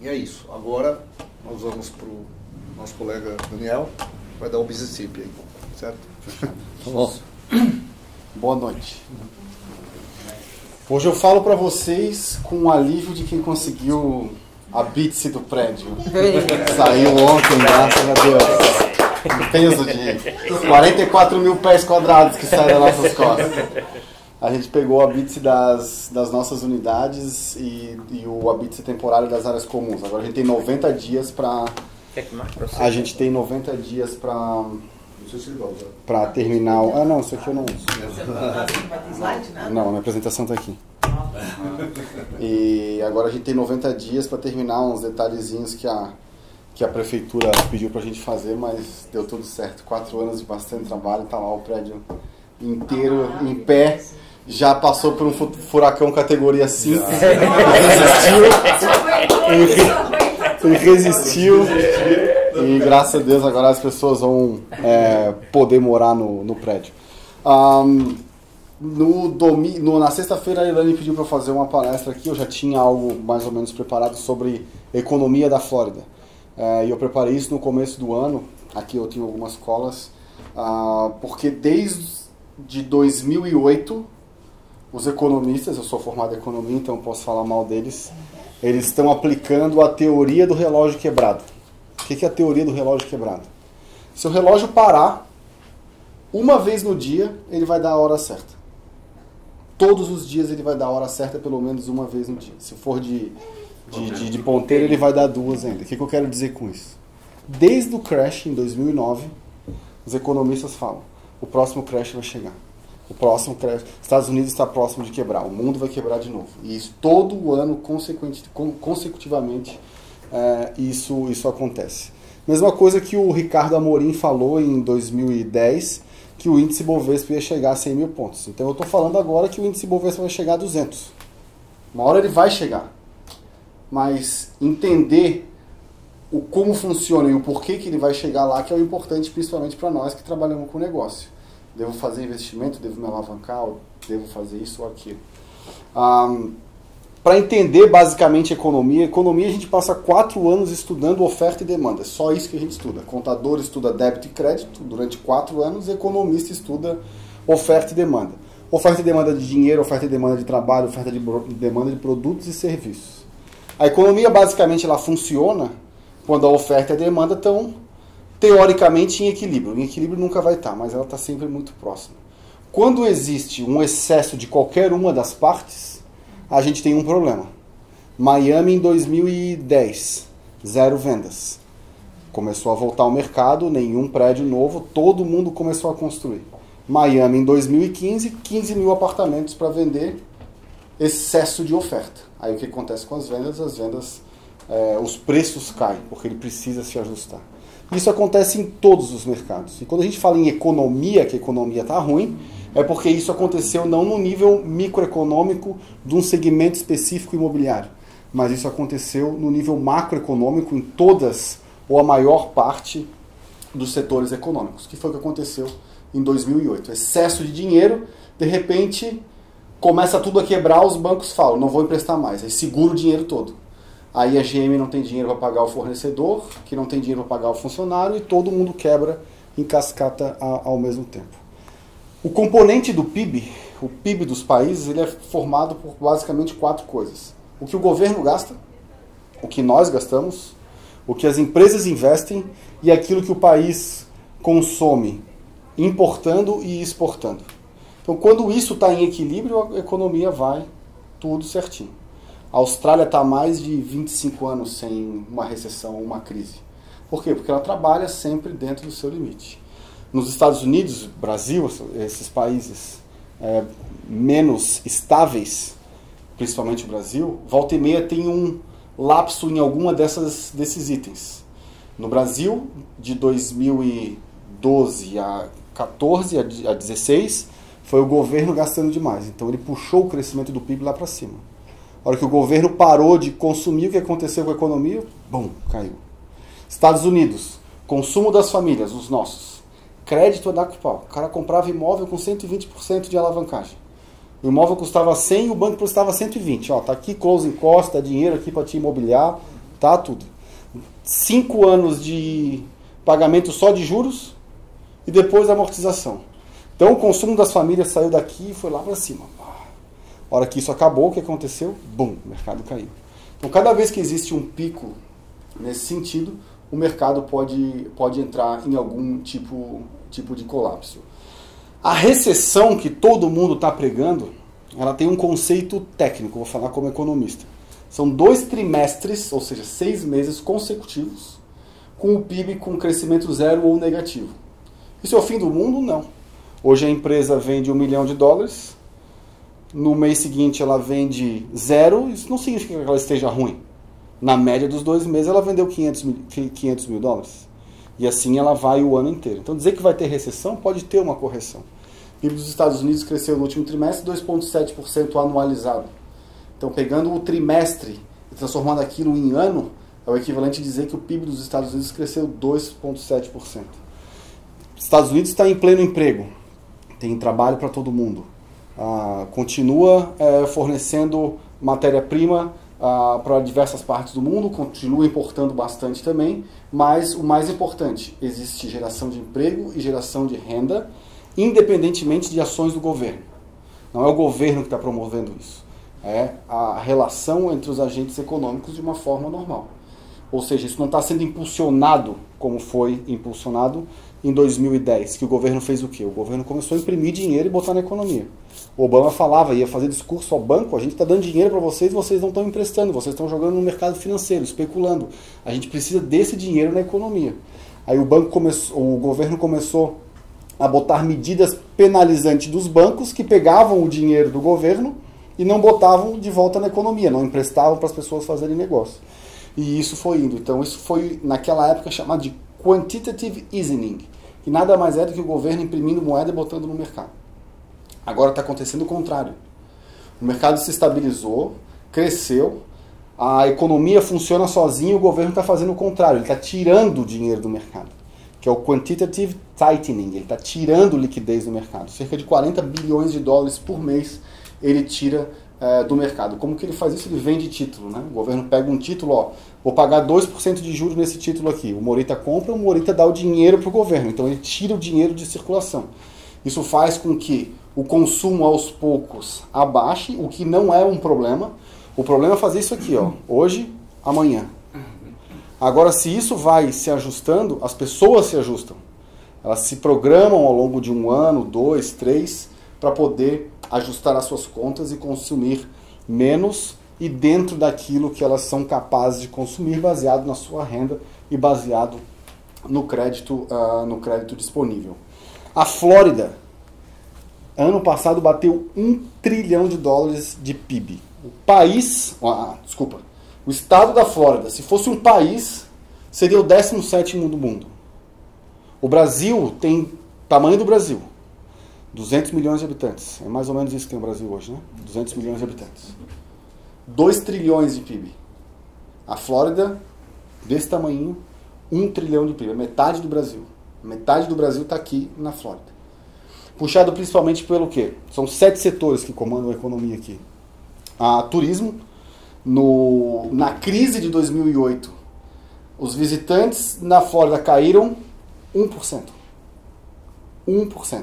E é isso. Agora nós vamos para o nosso colega Daniel, que vai dar o business tip aí, certo? Bom. Boa noite. Hoje eu falo para vocês com o alívio de quem conseguiu a Bitse do prédio. Saiu ontem, graças a Deus. Um peso de 44 mil pés quadrados que sai das nossas costas. A gente pegou a Bitse das nossas unidades e o Bitse temporário das áreas comuns. Agora a gente tem 90 dias para... A gente tem 90 dias para... Para terminar... Ah, não, isso aqui eu não uso. Não, a minha apresentação está aqui. E agora a gente tem 90 dias para terminar uns detalhezinhos que a prefeitura pediu para a gente fazer, mas deu tudo certo. 4 anos de bastante trabalho, está lá o prédio inteiro em pé. Já passou por um furacão categoria 5. Resistiu. E graças a Deus agora as pessoas vão poder morar no prédio. Na sexta-feira a Ilane pediu para fazer uma palestra aqui. Eu já tinha algo mais ou menos preparado sobre economia da Flórida. E eu preparei isso no começo do ano. Aqui eu tenho algumas colas. Porque desde 2008, os economistas, eu sou formado em economia, então posso falar mal deles, eles estão aplicando a teoria do relógio quebrado. O que é a teoria do relógio quebrado? Se o relógio parar, uma vez no dia, ele vai dar a hora certa. Todos os dias ele vai dar a hora certa, pelo menos uma vez no dia. Se for de ponteiro, ele vai dar 2 ainda. O que eu quero dizer com isso? Desde o crash em 2009, os economistas falam, o próximo crash vai chegar. O próximo crash, Estados Unidos está próximo de quebrar, o mundo vai quebrar de novo. E isso todo ano, consecutivamente, isso acontece. Mesma coisa que o Ricardo Amorim falou em 2010, que o índice Bovespa ia chegar a 100 mil pontos. Então eu estou falando agora que o índice Bovespa vai chegar a 200. Uma hora ele vai chegar. Mas entender como funciona e o porquê que ele vai chegar lá, que é o importante, principalmente para nós que trabalhamos com negócio. Devo fazer investimento, devo me alavancar, devo fazer isso ou aquilo. Para entender basicamente economia a gente passa 4 anos estudando oferta e demanda. É só isso que a gente estuda. Contador estuda débito e crédito durante 4 anos, economista estuda oferta e demanda. Oferta e demanda de dinheiro, oferta e demanda de trabalho, oferta e demanda de produtos e serviços. A economia basicamente ela funciona quando a oferta e a demanda estão teoricamente em equilíbrio. Em equilíbrio nunca vai estar, mas ela está sempre muito próxima. Quando existe um excesso de qualquer uma das partes, a gente tem um problema. Miami em 2010, 0 vendas. Começou a voltar ao mercado, nenhum prédio novo, todo mundo começou a construir. Miami em 2015, 15 mil apartamentos para vender, excesso de oferta. Aí o que acontece com as vendas? Os preços caem, porque ele precisa se ajustar. Isso acontece em todos os mercados. E quando a gente fala em economia, que a economia está ruim, é porque isso aconteceu não no nível microeconômico de um segmento específico imobiliário, mas isso aconteceu no nível macroeconômico em todas ou a maior parte dos setores econômicos, que foi o que aconteceu em 2008. Excesso de dinheiro, de repente começa tudo a quebrar, os bancos falam, não vou emprestar mais, aí segura o dinheiro todo. Aí a GM não tem dinheiro para pagar o fornecedor, que não tem dinheiro para pagar o funcionário, e todo mundo quebra em cascata ao mesmo tempo. O componente do PIB, o PIB dos países, ele é formado por basicamente 4 coisas. O que o governo gasta, o que nós gastamos, o que as empresas investem e aquilo que o país consome, importando e exportando. Então, quando isso está em equilíbrio, a economia vai tudo certinho. A Austrália está há mais de 25 anos sem uma recessão ou uma crise. Por quê? Porque ela trabalha sempre dentro do seu limite. Nos Estados Unidos, Brasil, esses países menos estáveis, principalmente o Brasil, volta e meia tem um lapso em alguma desses itens. No Brasil, de 2012 a 14 a 16, foi o governo gastando demais. Então ele puxou o crescimento do PIB lá para cima. A hora que o governo parou de consumir, o que aconteceu com a economia? Bum, caiu. Estados Unidos, consumo das famílias, os nossos. Crédito a dar com pau. O cara comprava imóvel com 120% de alavancagem. O imóvel custava 100 e o banco custava 120. Ó, tá aqui closing cost, dá dinheiro aqui para te imobiliar. tá? Tudo. 5 anos de pagamento só de juros e depois a amortização. Então o consumo das famílias saiu daqui e foi lá para cima. A hora que isso acabou, o que aconteceu? Bum, o mercado caiu. Então cada vez que existe um pico nesse sentido, o mercado pode entrar em algum tipo de colapso. A recessão que todo mundo está pregando, ela tem um conceito técnico, vou falar como economista. São 2 trimestres, ou seja, 6 meses consecutivos, com o PIB com crescimento zero ou negativo. Isso é o fim do mundo? Não. Hoje a empresa vende $1 milhão, no mês seguinte ela vende 0, isso não significa que ela esteja ruim. Na média dos 2 meses ela vendeu $500 mil. E assim ela vai o ano inteiro. Então dizer que vai ter recessão, pode ter uma correção. O PIB dos Estados Unidos cresceu no último trimestre 2,7% anualizado. Então pegando o trimestre e transformando aquilo em ano, é o equivalente a dizer que o PIB dos Estados Unidos cresceu 2,7%. Os Estados Unidos está em pleno emprego, tem trabalho para todo mundo, continua fornecendo matéria-prima para diversas partes do mundo, continua importando bastante também, mas o mais importante, existe geração de emprego e geração de renda, independentemente de ações do governo. Não é o governo que está promovendo isso, é a relação entre os agentes econômicos de uma forma normal. Ou seja, isso não está sendo impulsionado como foi impulsionado em 2010, que o governo fez o quê? O governo começou a imprimir dinheiro e botar na economia. O Obama falava, ia fazer discurso ao banco, a gente está dando dinheiro para vocês não estão emprestando, vocês estão jogando no mercado financeiro, especulando. A gente precisa desse dinheiro na economia. Aí o governo começou a botar medidas penalizantes dos bancos que pegavam o dinheiro do governo e não botavam de volta na economia, não emprestavam para as pessoas fazerem negócio. E isso foi indo. Então isso foi, naquela época, chamado de quantitative easing, que nada mais é do que o governo imprimindo moeda e botando no mercado. Agora está acontecendo o contrário. O mercado se estabilizou, cresceu, a economia funciona sozinha e o governo está fazendo o contrário, ele está tirando o dinheiro do mercado, que é o quantitative tightening, ele está tirando liquidez do mercado. Cerca de $40 bilhões por mês ele tira do mercado. Como que ele faz isso? Ele vende título, né? O governo pega um título, ó, vou pagar 2% de juros nesse título aqui. O Morita compra, o Morita dá o dinheiro para o governo. Então ele tira o dinheiro de circulação. Isso faz com que o consumo aos poucos abaixe, o que não é um problema. O problema é fazer isso aqui, ó, hoje, amanhã. Agora, se isso vai se ajustando, as pessoas se ajustam. Elas se programam ao longo de 1 ano, 2, 3, para poder ajustar as suas contas e consumir menos e dentro daquilo que elas são capazes de consumir, baseado na sua renda e baseado no crédito disponível. A Flórida, ano passado, bateu $1 trilhão de PIB. O estado da Flórida, se fosse um país, seria o 17º do mundo. O Brasil tem tamanho do Brasil. 200 milhões de habitantes. É mais ou menos isso que tem o Brasil hoje, né? 200 milhões de habitantes. 2 trilhões de PIB. A Flórida, desse tamanho, 1 trilhão de PIB. É metade do Brasil. Metade do Brasil está aqui na Flórida. Puxado principalmente pelo quê? São 7 setores que comandam a economia aqui. Turismo. Na crise de 2008, os visitantes na Flórida caíram 1%. 1%.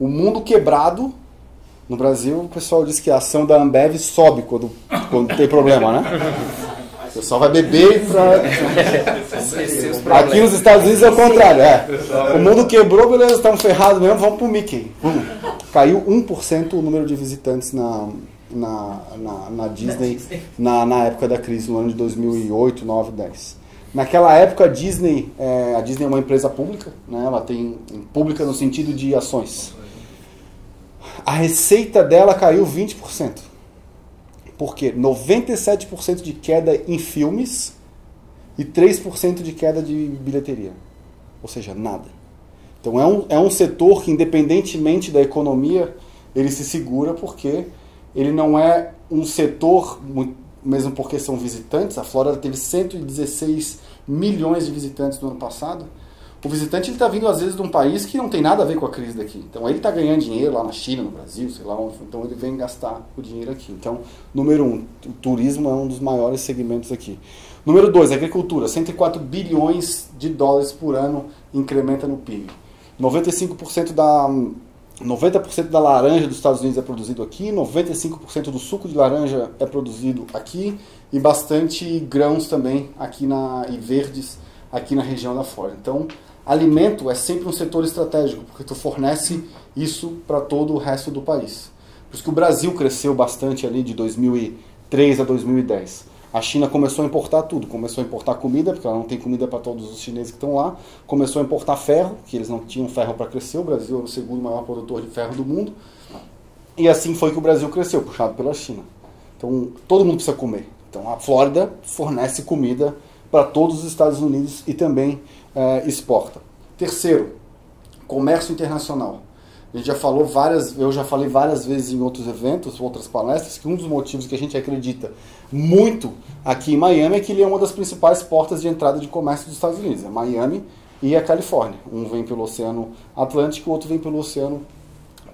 O mundo quebrado, no Brasil, o pessoal diz que a ação da Ambev sobe quando tem problema, né? O pessoal vai beber pra... Aqui nos Estados Unidos é o contrário. O mundo quebrou, beleza, estamos ferrados mesmo, vamos pro Mickey. Caiu 1% o número de visitantes na Disney na época da crise, no ano de 2008, 9, 10. Naquela época a Disney é uma empresa pública, né? Ela tem pública no sentido de ações. A receita dela caiu 20%. Por quê? 97% de queda em filmes e 3% de queda de bilheteria. Ou seja, nada. Então é um setor que, independentemente da economia, ele se segura porque ele não é um setor, mesmo porque são visitantes. A Flórida teve 116 milhões de visitantes no ano passado. O visitante está vindo, às vezes, de um país que não tem nada a ver com a crise daqui. Então, ele está ganhando dinheiro lá na China, no Brasil, sei lá onde. Então, ele vem gastar o dinheiro aqui. Então, número 1, o turismo é um dos maiores segmentos aqui. Número 2, agricultura, 104 bilhões de dólares por ano incrementa no PIB. 90% da laranja dos Estados Unidos é produzido aqui, 95% do suco de laranja é produzido aqui e bastante grãos também aqui e verdes aqui na região da Flórida. Então, alimento é sempre um setor estratégico, porque tu fornece isso para todo o resto do país. Por isso que o Brasil cresceu bastante ali de 2003 a 2010. A China começou a importar tudo, começou a importar comida, porque ela não tem comida para todos os chineses que estão lá, começou a importar ferro, que eles não tinham ferro para crescer, o Brasil era o segundo maior produtor de ferro do mundo, e assim foi que o Brasil cresceu, puxado pela China. Então, todo mundo precisa comer. Então, a Flórida fornece comida para todos os Estados Unidos e também exporta. Terceiro, comércio internacional. Eu já falei várias vezes em outros eventos, outras palestras, que um dos motivos que a gente acredita muito aqui em Miami é que ele é uma das principais portas de entrada de comércio dos Estados Unidos. É Miami e a Califórnia. Um vem pelo Oceano Atlântico, o outro vem pelo Oceano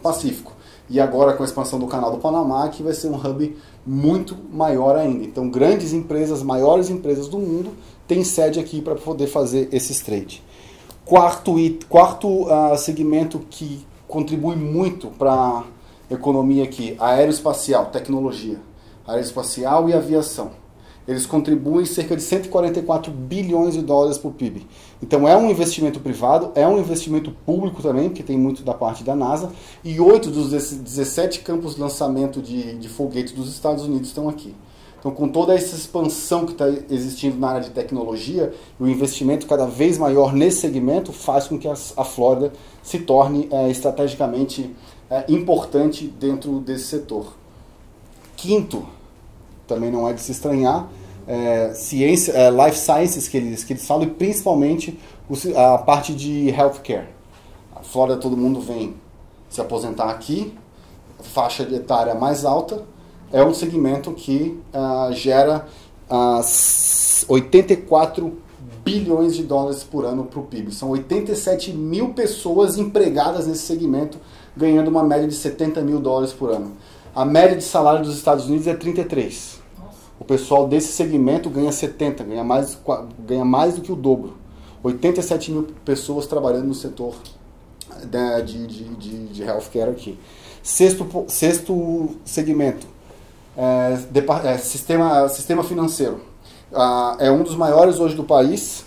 Pacífico. E agora com a expansão do Canal do Panamá, que vai ser um hub muito maior ainda. Então grandes empresas, maiores empresas do mundo, têm sede aqui para poder fazer esses trade. Quarto segmento que contribui muito para a economia aqui, aeroespacial, tecnologia, aeroespacial e aviação. Eles contribuem cerca de 144 bilhões de dólares para o PIB. Então é um investimento privado, é um investimento público também, porque tem muito da parte da NASA, e 8 dos 17 campos de lançamento de foguetes dos Estados Unidos estão aqui. Então, com toda essa expansão que está existindo na área de tecnologia, o investimento cada vez maior nesse segmento faz com que a Flórida se torne estrategicamente importante dentro desse setor. Quinto, também não é de se estranhar, ciência, life sciences que eles falam, e principalmente a parte de healthcare. A Flórida, todo mundo vem se aposentar aqui, faixa etária mais alta, é um segmento que gera 84 bilhões de dólares por ano para o PIB. São 87 mil pessoas empregadas nesse segmento, ganhando uma média de 70 mil dólares por ano. A média de salário dos Estados Unidos é 33. O pessoal desse segmento ganha 70, ganha mais do que o dobro. 87 mil pessoas trabalhando no setor de healthcare aqui. Sexto segmento. Sistema financeiro. É um dos maiores hoje do país.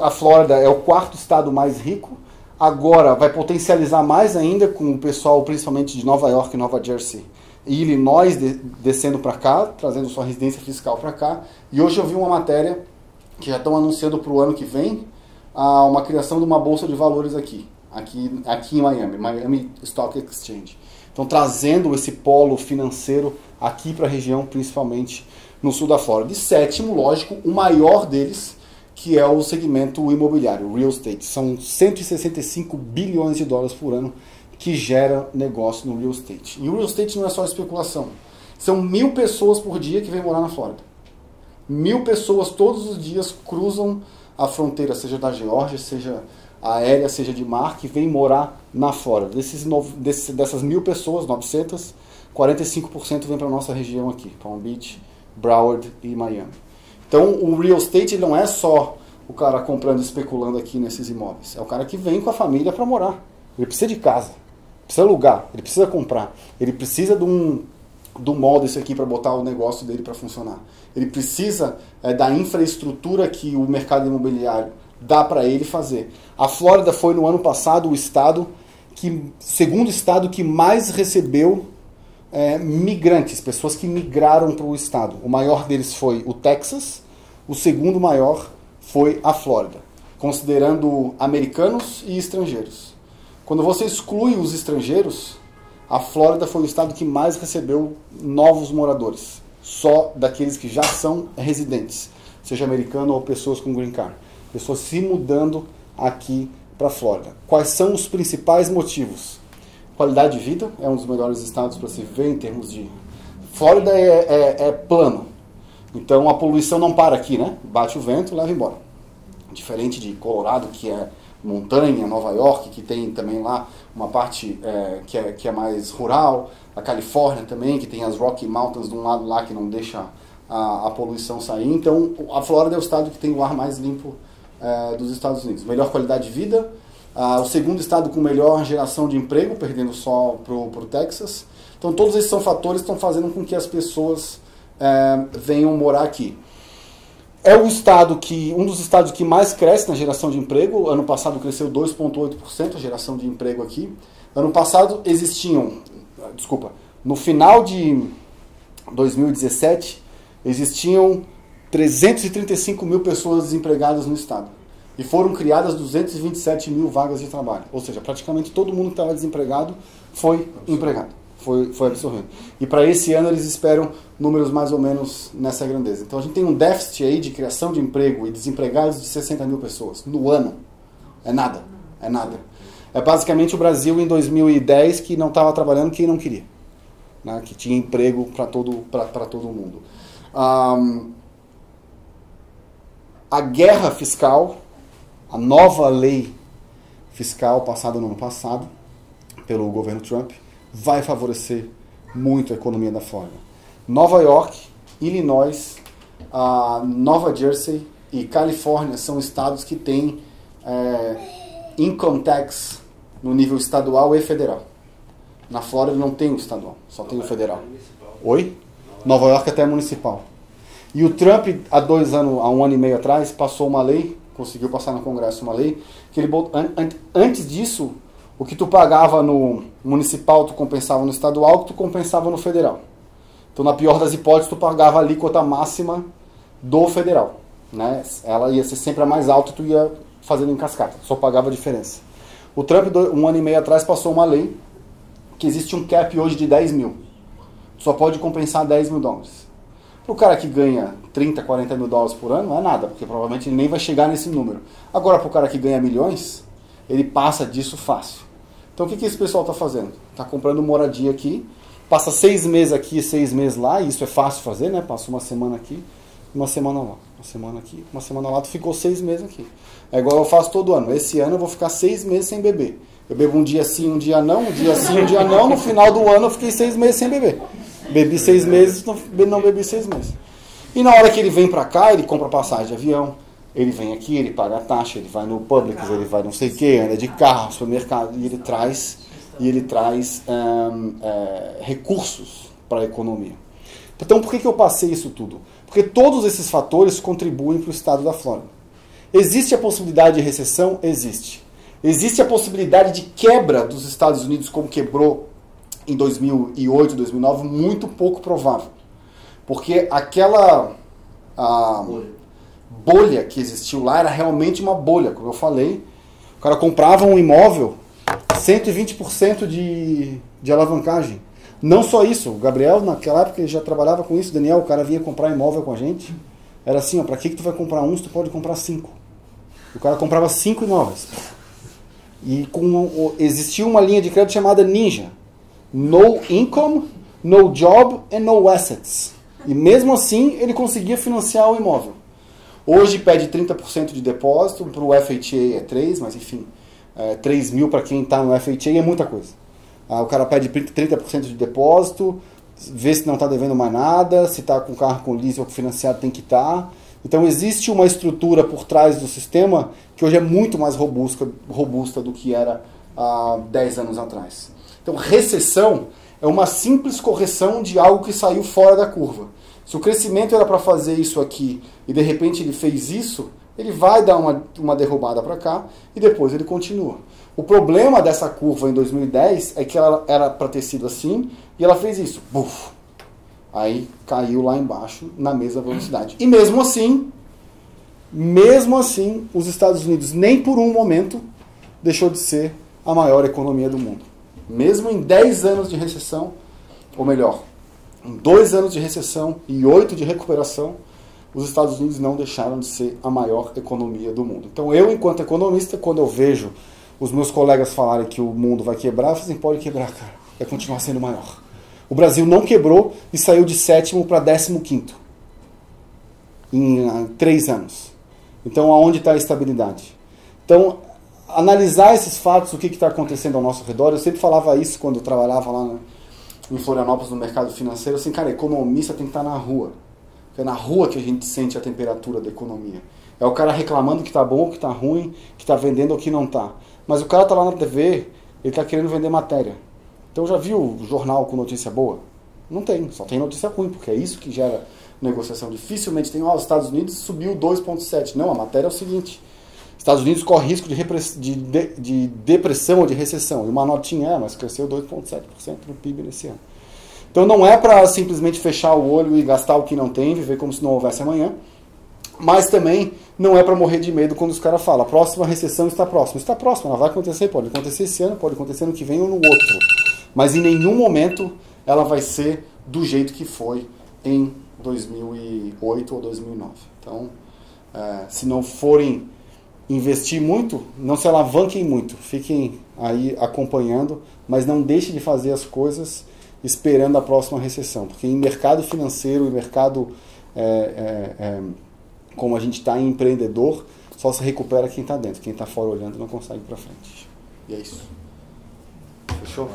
A Flórida é o quarto estado mais rico. Agora vai potencializar mais ainda com o pessoal, principalmente de Nova York, Nova Jersey e Illinois, descendo para cá, trazendo sua residência fiscal para cá. E hoje eu vi uma matéria que já estão anunciando para o ano que vem uma criação de uma bolsa de valores aqui em Miami Stock Exchange. Então, trazendo esse polo financeiro aqui para a região, principalmente no sul da Flórida. E sétimo, lógico, o maior deles, que é o segmento imobiliário, real estate. São 165 bilhões de dólares por ano que gera negócio no real estate. E o real estate não é só especulação. São 1.000 pessoas por dia que vêm morar na Flórida. 1.000 pessoas todos os dias cruzam a fronteira, seja da Geórgia, seja aérea, seja de mar, que vem morar na Flórida. Dessas 1.000 pessoas, 900, 45% vem para a nossa região aqui, Palm Beach, Broward e Miami. Então, o real estate não é só o cara comprando e especulando aqui nesses imóveis. É o cara que vem com a família para morar. Ele precisa de casa, precisa alugar, ele precisa comprar, ele precisa de um molde desse aqui para botar o negócio dele para funcionar. Ele precisa da infraestrutura que o mercado imobiliário dá para ele fazer. A Flórida foi no ano passado o segundo estado que mais recebeu migrantes, pessoas que migraram para o estado. O maior deles foi o Texas, o segundo maior foi a Flórida, considerando americanos e estrangeiros. Quando você exclui os estrangeiros, a Flórida foi o estado que mais recebeu novos moradores, só daqueles que já são residentes, seja americano ou pessoas com green card. Pessoas se mudando aqui para a Flórida. Quais são os principais motivos? Qualidade de vida, é um dos melhores estados para se ver em termos de... Flórida é plano, então a poluição não para aqui, né? Bate o vento, leva embora. Diferente de Colorado, que é montanha, Nova York, que tem também lá uma parte que é mais rural, a Califórnia também, que tem as Rocky Mountains de um lado lá que não deixa a poluição sair. Então, a Flórida é o estado que tem o ar mais limpo dos Estados Unidos. Melhor qualidade de vida, o segundo estado com melhor geração de emprego, perdendo só para o Texas. Então, todos esses são fatores que estão fazendo com que as pessoas venham morar aqui. É um dos estados que mais cresce na geração de emprego. Ano passado cresceu 2,8% a geração de emprego aqui. Ano passado no final de 2017, existiam 335 mil pessoas desempregadas no estado. E foram criadas 227 mil vagas de trabalho. Ou seja, praticamente todo mundo que estava desempregado foi empregado. Foi absorvido. E para esse ano eles esperam números mais ou menos nessa grandeza. Então a gente tem um déficit aí de criação de emprego e desempregados de 60 mil pessoas no ano. É nada. É nada. É basicamente o Brasil em 2010 que não estava trabalhando quem não queria. Né? Que tinha emprego para todo mundo. A guerra fiscal, a nova lei fiscal passada no ano passado pelo governo Trump, vai favorecer muito a economia da Flórida. Nova York, Illinois, Nova Jersey e Califórnia são estados que têm income tax no nível estadual e federal. Na Flórida não tem o estadual, só tem o federal. Oi? Nova York até é municipal. E o Trump, há um ano e meio atrás, passou uma lei, conseguiu passar no Congresso uma lei, que ele antes disso, o que tu pagava no municipal, tu compensava no estadual, o que tu compensava no federal. Então, na pior das hipóteses, tu pagava a alíquota máxima do federal. Né? Ela ia ser sempre a mais alta e tu ia fazendo em cascata. Só pagava a diferença. O Trump, um ano e meio atrás, passou uma lei que existe um cap hoje de 10 mil. Tu só pode compensar 10 mil dólares. Para o cara que ganha 30, 40 mil dólares por ano, não é nada, porque provavelmente ele nem vai chegar nesse número. Agora, para o cara que ganha milhões, ele passa disso fácil. Então, o que esse pessoal está fazendo? Está comprando moradia aqui, passa 6 meses aqui, 6 meses lá, e isso é fácil fazer, né? Passa uma semana aqui, uma semana lá. Uma semana aqui, uma semana lá, tu ficou 6 meses aqui. É igual eu faço todo ano. Esse ano eu vou ficar 6 meses sem beber. Eu bebo um dia sim, um dia não, um dia sim, um dia não. No final do ano eu fiquei 6 meses sem beber. Bebi 6 meses, não bebi 6 meses. E na hora que ele vem pra cá, ele compra passagem de avião, ele vem aqui, ele paga a taxa, ele vai no Publix, ele vai não sei o que, anda de carro, supermercado, e ele traz recursos para a economia. Então, por que eu passei isso tudo? Porque todos esses fatores contribuem para o estado da Flórida. Existe a possibilidade de recessão? Existe. Existe a possibilidade de quebra dos Estados Unidos, como quebrou em 2008, 2009? Muito pouco provável. Porque aquela bolha que existiu lá era realmente uma bolha, como eu falei. O cara comprava um imóvel, 120% de alavancagem. Não só isso, o Gabriel, naquela época, ele já trabalhava com isso. Daniel, o cara vinha comprar imóvel com a gente. Era assim, ó, pra que tu vai comprar um se tu pode comprar 5? O cara comprava 5 imóveis. E existia uma linha de crédito chamada Ninja. No income, no job and no assets. E mesmo assim, ele conseguia financiar o imóvel. Hoje pede 30% de depósito, para o FHA é 3, mas enfim, 3 mil para quem está no FHA é muita coisa. O cara pede 30% de depósito, vê se não está devendo mais nada, se está com carro com lease ou financiado tem que estar. Então existe uma estrutura por trás do sistema que hoje é muito mais robusta do que era há 10 anos atrás. Então recessão é uma simples correção de algo que saiu fora da curva. Se o crescimento era para fazer isso aqui e de repente ele fez isso, ele vai dar uma derrubada para cá e depois ele continua. O problema dessa curva em 2010 é que ela era para ter sido assim e ela fez isso. Buf! Aí caiu lá embaixo na mesma velocidade. E mesmo assim, os Estados Unidos nem por um momento deixou de ser a maior economia do mundo. Mesmo em 10 anos de recessão, ou melhor, em 2 anos de recessão e 8 de recuperação, os Estados Unidos não deixaram de ser a maior economia do mundo. Então eu, enquanto economista, quando eu vejo os meus colegas falarem que o mundo vai quebrar, eu falo assim, pode quebrar, cara, vai continuar sendo maior. O Brasil não quebrou e saiu de 7º para 15º em 3 anos. Então aonde está a estabilidade? Então, analisar esses fatos, o que está acontecendo ao nosso redor, eu sempre falava isso quando eu trabalhava lá em Florianópolis, no mercado financeiro, assim, cara, economista tem que estar na rua. É na rua que a gente sente a temperatura da economia. É o cara reclamando que está bom ou que está ruim, que está vendendo ou que não está. Mas o cara está lá na TV, ele está querendo vender matéria. Então já viu o jornal com notícia boa? Não tem, só tem notícia ruim, porque é isso que gera negociação. Dificilmente tem, os Estados Unidos subiu 2,7%. Não, a matéria é o seguinte: Estados Unidos corre risco de depressão ou de recessão. E uma notinha, mas cresceu 2,7% no PIB nesse ano. Então não é para simplesmente fechar o olho e gastar o que não tem, viver como se não houvesse amanhã. Mas também não é para morrer de medo quando os caras falam: a próxima recessão está próxima. Está próxima, ela vai acontecer, pode acontecer esse ano, pode acontecer no que vem ou no outro. Mas em nenhum momento ela vai ser do jeito que foi em 2008 ou 2009. Então, se não forem investir muito, não se alavanquem muito. Fiquem aí acompanhando, mas não deixem de fazer as coisas esperando a próxima recessão. Porque em mercado financeiro, em mercado... como a gente está em empreendedor, só se recupera quem está dentro. Quem está fora olhando não consegue ir para frente. E é isso. Fechou?